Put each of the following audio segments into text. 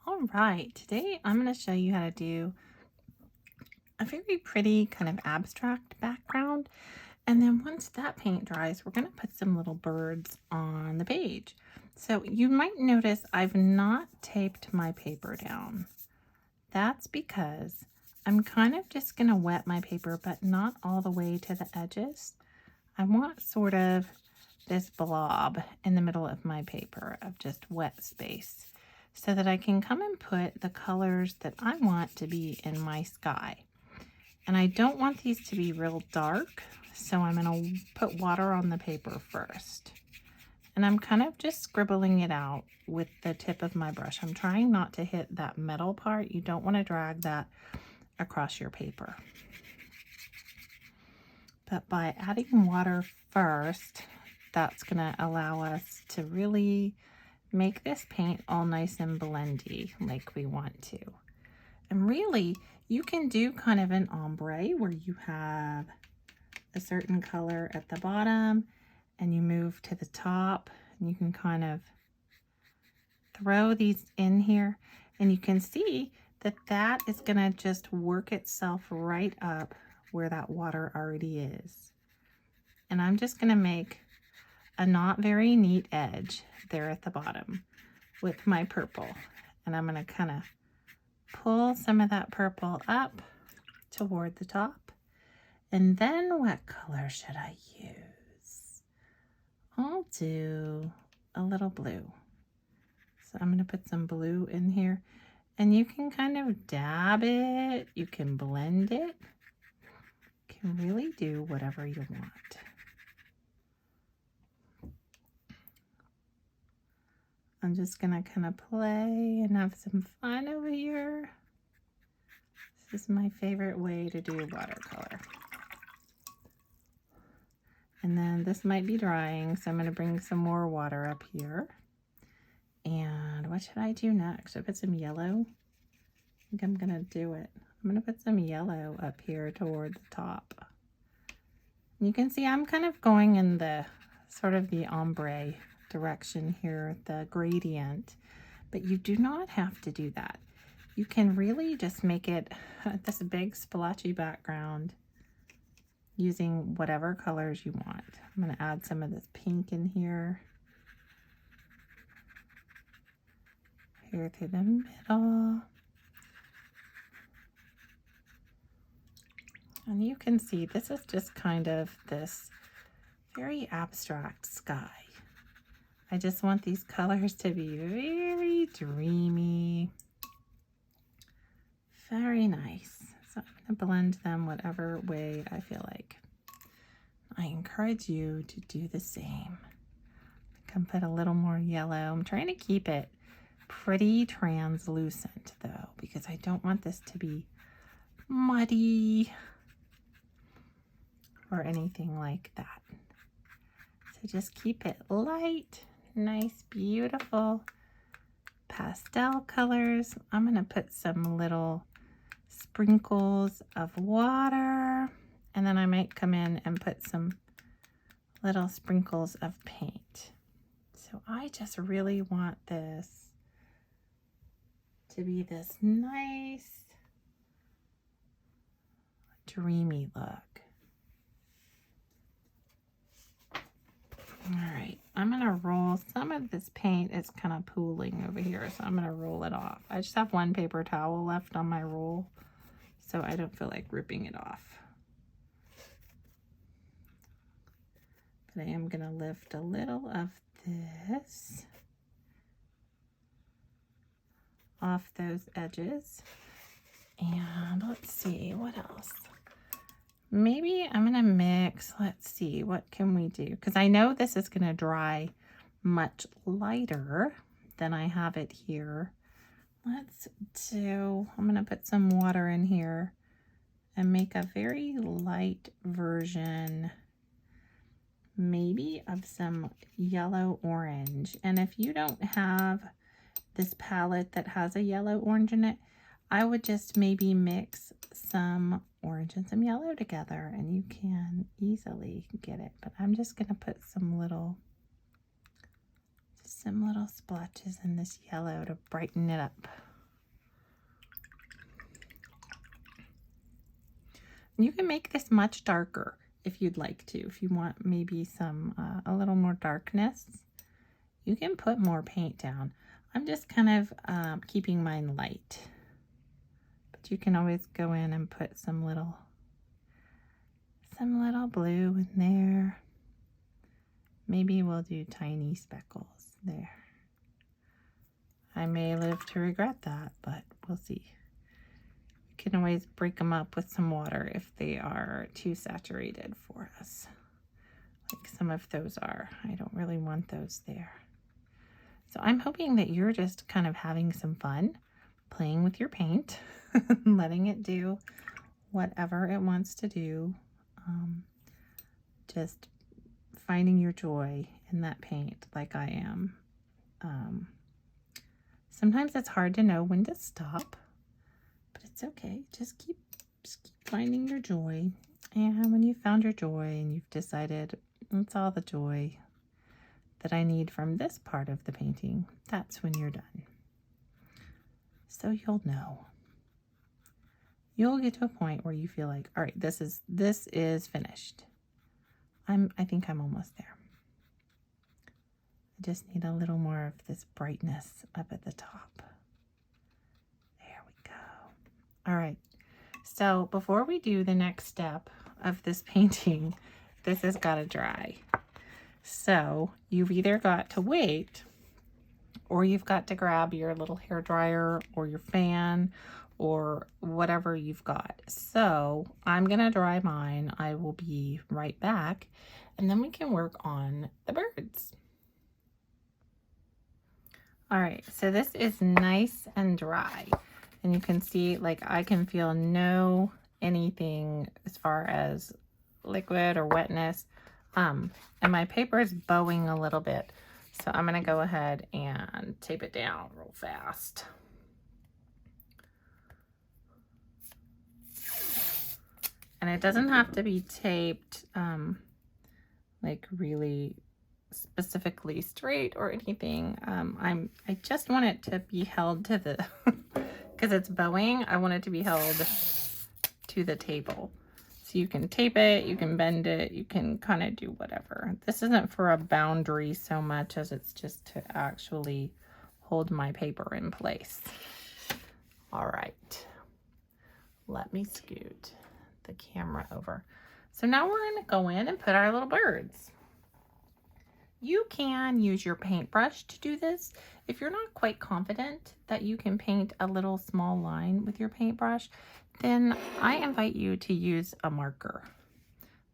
All right, today I'm going to show you how to do a very pretty kind of abstract background. And then once that paint dries, we're going to put some little birds on the page. So you might notice I've not taped my paper down. That's because I'm kind of just going to wet my paper, but not all the way to the edges. I want sort of this blob in the middle of my paper of just wet space, so that I can come and put the colors that I want to be in my sky. And I don't want these to be real dark, so I'm going to put water on the paper first. And I'm kind of just scribbling it out with the tip of my brush. I'm trying not to hit that metal part. You don't want to drag that across your paper. But by adding water first, that's going to allow us to really make this paint all nice and blendy like we want to. And really, you can do kind of an ombre where you have a certain color at the bottom and you move to the top, and you can kind of throw these in here, and you can see that that is going to just work itself right up where that water already is. And I'm just going to make a not very neat edge there at the bottom with my purple, and I'm going to kind of pull some of that purple up toward the top. And then what color should I use? I'll do a little blue. So I'm going to put some blue in here, and you can kind of dab it, you can blend it, you can really do whatever you want. I'm just going to kind of play and have some fun over here. This is my favorite way to do watercolor. And then this might be drying, so I'm going to bring some more water up here. And what should I do next? Should I put some yellow? I think I'm going to do it. I'm going to put some yellow up here toward the top. You can see I'm kind of going in the sort of the ombre direction here, the gradient, but you do not have to do that. You can really just make it this big splotchy background using whatever colors you want. I'm going to add some of this pink in here through the middle. And you can see this is just kind of this very abstract sky. I just want these colors to be very dreamy, very nice. So I'm going to blend them whatever way I feel like. I encourage you to do the same. I can put a little more yellow. I'm trying to keep it pretty translucent though, because I don't want this to be muddy or anything like that. So just keep it light, nice, beautiful pastel colors. I'm going to put some little sprinkles of water, and then I might come in and put some little sprinkles of paint. So I just really want this to be this nice, dreamy look. All right, I'm going to roll some of this paint. It's kind of pooling over here, so I'm going to roll it off. I just have one paper towel left on my roll, so I don't feel like ripping it off. But I am going to lift a little of this off those edges. And let's see, what else? Maybe I'm going to mix, let's see, what can we do? Because I know this is going to dry much lighter than I have it here. I'm going to put some water in here and make a very light version, maybe of some yellow orange. And if you don't have this palette that has a yellow orange in it, I would just maybe mix some orange and some yellow together, and you can easily get it. But I'm just going to put some little splotches in this yellow to brighten it up. You can make this much darker if you'd like to. If you want maybe some, a little more darkness, you can put more paint down. I'm just kind of keeping mine light. But you can always go in and put some little blue in there. Maybe we'll do tiny speckles there. I may live to regret that, but we'll see. You can always break them up with some water if they are too saturated for us. Like some of those are. I don't really want those there. So I'm hoping that you're just kind of having some fun playing with your paint, letting it do whatever it wants to do. Just finding your joy in that paint like I am. Sometimes it's hard to know when to stop, but it's okay. Just keep finding your joy. And when you've found your joy and you've decided it's all the joy that I need from this part of the painting, that's when you're done. So you'll know. You'll get to a point where you feel like, all right, this is finished. I think I'm almost there. I just need a little more of this brightness up at the top. There we go. All right. So before we do the next step of this painting, this has got to dry. So you've either got to wait, or you've got to grab your little hair dryer or your fan or whatever you've got. So I'm going to dry mine. I will be right back, and then we can work on the birds. All right, so this is nice and dry, and you can see, like, I can feel no anything as far as liquid or wetness, and my paper is bowing a little bit, so I'm gonna go ahead and tape it down real fast. And it doesn't have to be taped like really specifically straight or anything. I just want it to be held to the because it's bowing, I want it to be held to the table. So you can tape it, you can bend it, you can kind of do whatever. This isn't for a boundary so much as it's just to actually hold my paper in place. All right, let me scoot the camera over. So now we're going to go in and put our little birds. You can use your paintbrush to do this. If you're not quite confident that you can paint a little small line with your paintbrush, then I invite you to use a marker.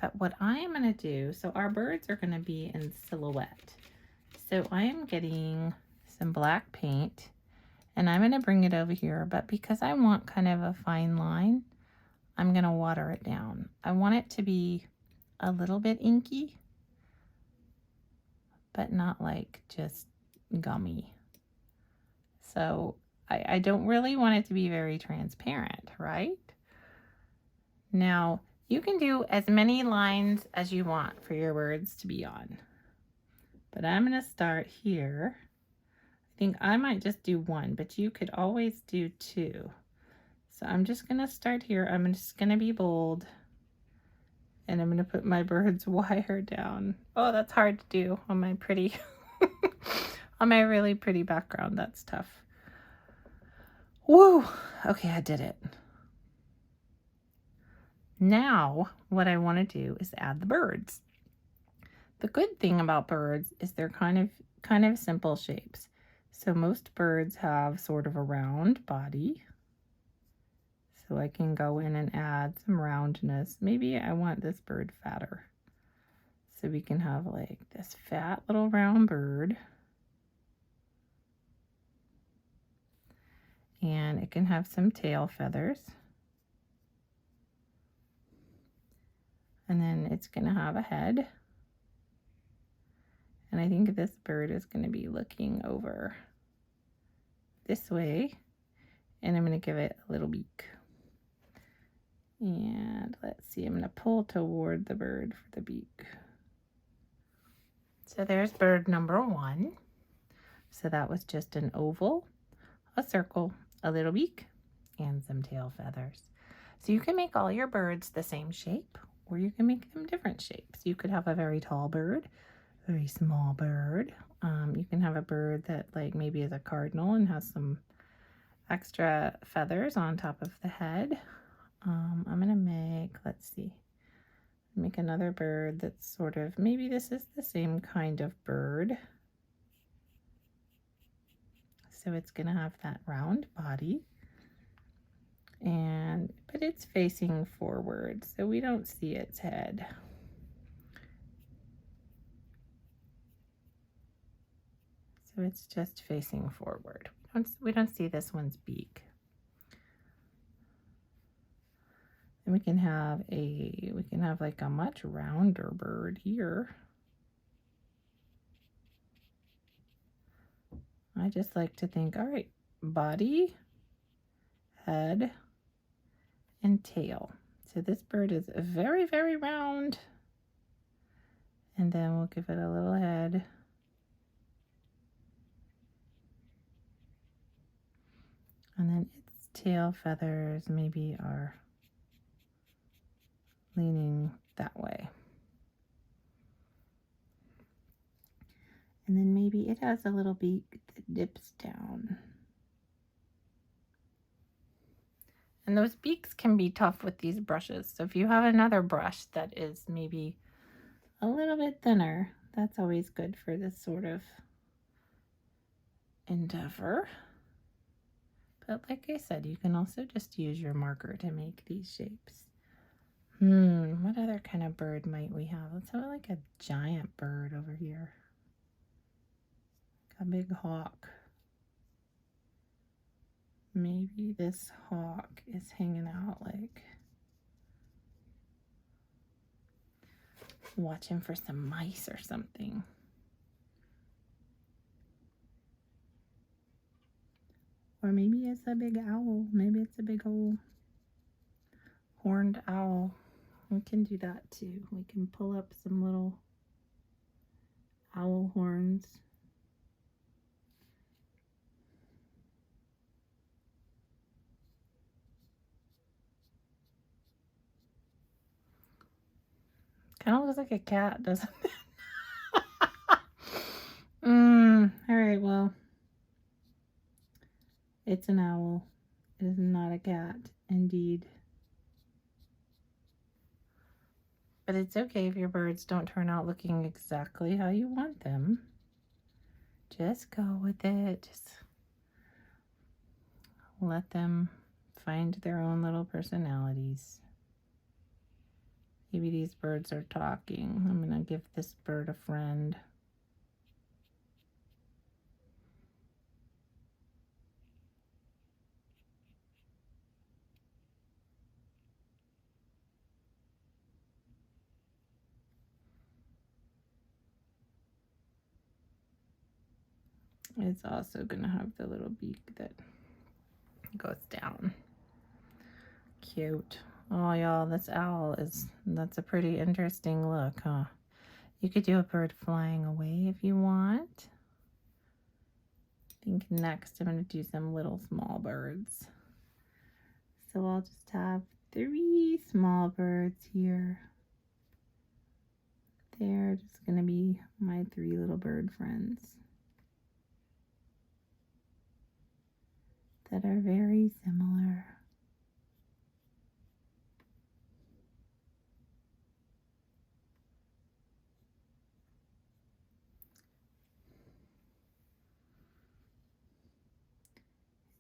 But what I am going to do, so our birds are going to be in silhouette. So I am getting some black paint and I'm going to bring it over here, but because I want kind of a fine line, I'm going to water it down. I want it to be a little bit inky, but not like just gummy. So I don't really want it to be very transparent, right? Now, you can do as many lines as you want for your birds to be on. But I'm going to start here. I think I might just do one, but you could always do two. So I'm just going to start here. I'm just going to be bold. And I'm going to put my bird's wire down. Oh, that's hard to do on my pretty, on my really pretty background. That's tough. Woo! Okay, I did it. Now, what I want to do is add the birds. The good thing about birds is they're kind of simple shapes. So most birds have sort of a round body. So I can go in and add some roundness. Maybe I want this bird fatter. So we can have like this fat little round bird. And it can have some tail feathers. And then it's going to have a head. And I think this bird is going to be looking over this way. And I'm going to give it a little beak. And let's see, I'm going to pull toward the bird for the beak. So there's bird number one. So that was just an oval, a circle, a little beak, and some tail feathers. So you can make all your birds the same shape, or you can make them different shapes. You could have a very tall bird, very small bird. You can have a bird that like maybe is a cardinal and has some extra feathers on top of the head. I'm gonna make, let's see, make another bird that's sort of, maybe this is the same kind of bird. So it's gonna have that round body, but it's facing forward, so we don't see its head. So it's just facing forward. We don't see this one's beak. And we can have like a much rounder bird here. I just like to think, all right, body, head, and tail. So this bird is very, very round. And then we'll give it a little head. And then its tail feathers maybe are leaning that way. And then maybe it has a little beak that dips down. And those beaks can be tough with these brushes. So if you have another brush that is maybe a little bit thinner, that's always good for this sort of endeavor. But like I said, you can also just use your marker to make these shapes. What other kind of bird might we have? Let's have like a giant bird over here. A big hawk. Maybe this hawk is hanging out like watching for some mice or something. Or maybe it's a big owl. Maybe it's a big old horned owl. We can do that too. We can pull up some little owl horns. Kind of looks like a cat, doesn't it? All right, well, it's an owl. It is not a cat, indeed. But it's okay if your birds don't turn out looking exactly how you want them. Just go with it. Just let them find their own little personalities. Maybe these birds are talking. I'm going to give this bird a friend. It's also going to have the little beak that goes down. Cute. Oh, y'all, this owl that's a pretty interesting look, huh? You could do a bird flying away if you want. I think next I'm going to do some little small birds. So I'll just have 3 small birds here. They're just going to be my 3 little bird friends that are very similar.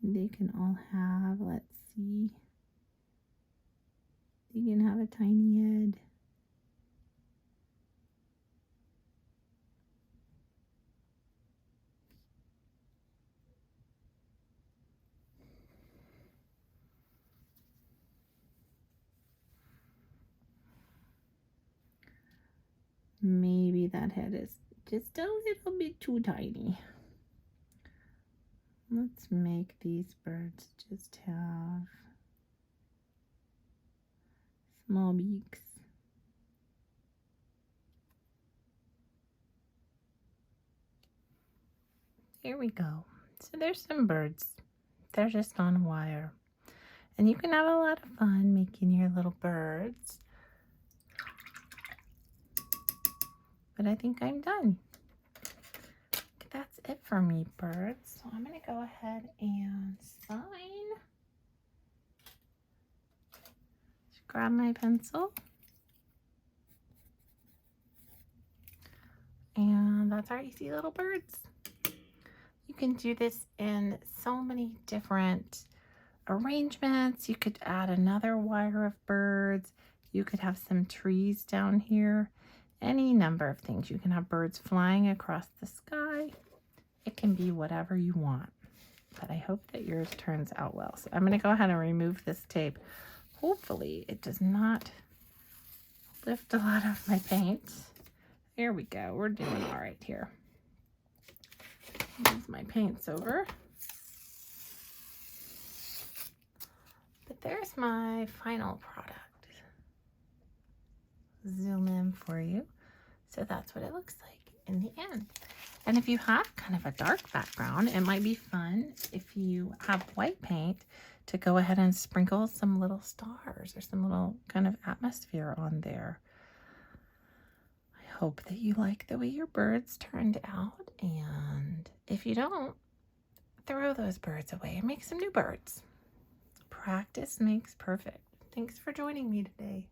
They can all have, let's see, they can have a tiny head. Maybe that head is just a little bit too tiny. Let's make these birds just have small beaks. Here we go. So there's some birds. They're just on wire. And you can have a lot of fun making your little birds. But I think I'm done. That's it for me, birds. So I'm going to go ahead and sign. Just grab my pencil. And that's our easy little birds. You can do this in so many different arrangements. You could add another wire of birds. You could have some trees down here. Any number of things. You can have birds flying across the sky. It can be whatever you want. But I hope that yours turns out well. So I'm going to go ahead and remove this tape. Hopefully it does not lift a lot of my paint. There we go. We're doing all right here. Move my paints over. But there's my final product. Zoom in for you. So that's what it looks like in the end. And if you have kind of a dark background, it might be fun if you have white paint to go ahead and sprinkle some little stars or some little kind of atmosphere on there. I hope that you like the way your birds turned out, and if you don't, throw those birds away and make some new birds. Practice makes perfect. Thanks for joining me today.